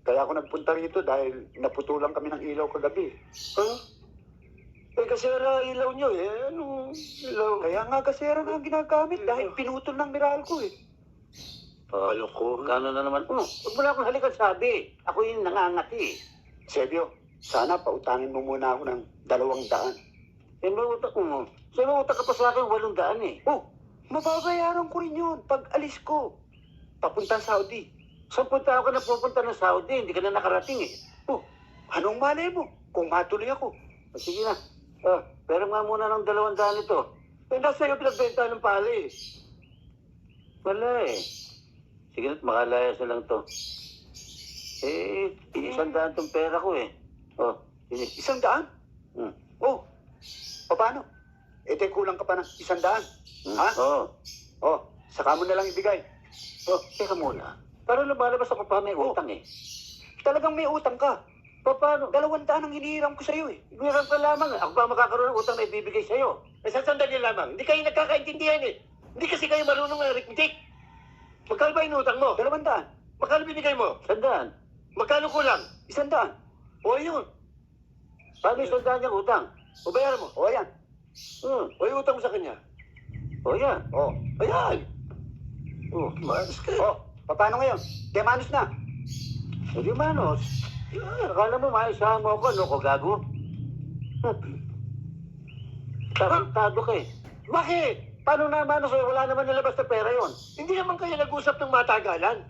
Kaya ako nagpunta rito dahil naputulan kami ng ilaw kagabi. Ano? Eh, kasira ilaw nyo eh. Anong ilaw? Kaya nga gasera na ang ginagamit dahil pinutol ng Meralco eh. Paloko. Kano na naman? Huwag mo na akong halikan sabi. Ako yung nangangati. Sebio, sana pautangin mo muna ako ng 200. Eh, may utak mo. So, may utak ka pa sa akin 800 eh. Oh, mababayaran ko rin yun pag alis ko. Papuntang Saudi. Saan punta ako na pupunta ng Saudi? Hindi ka na nakarating eh. Oh, anong malay mo kung matuloy ako? Sige na. Pero nga muna ng 200 ito. Eh, nasa iyo pinagbenta ng pali eh. Wala eh. Sige na't makalayas na lang to. Eh, 100 tong pera ko eh. Sige. 100? Hmm. Oh, paano? Eh, di kulang ka pa ng 100. Ha? Oh, saka mo na lang ibigay. Teka muna. Parang lumalabas ako pa may utang eh. Talagang may utang ka. Paano? 200 ang hinihiram ko sa'yo eh. Meron ka lamang. Ako ba makakaroon ng utang na ibibigay sa'yo? Eh, sandali lamang. Hindi kayo nagkakaintindihan eh. Hindi kasi kayo marunong arithmetic. Magkano ba inutang mo? 200. Magkano binigay mo? 100. Magkano kulang? 100. O yun. Paano yung 100 niyang utang? O bayaran mo? O yan. O yung utang mo sa kanya? O yan. Oh, Ayan. Manos ka. oh, paano ngayon? Demanos na. O di manos. Akala mo maisahan mo ako. Ano ko gago? Tarantado ka eh. Bakit? Paano na manos? Wala naman nilabas na pera yon. Hindi naman kayo nag-usap ng matagalan.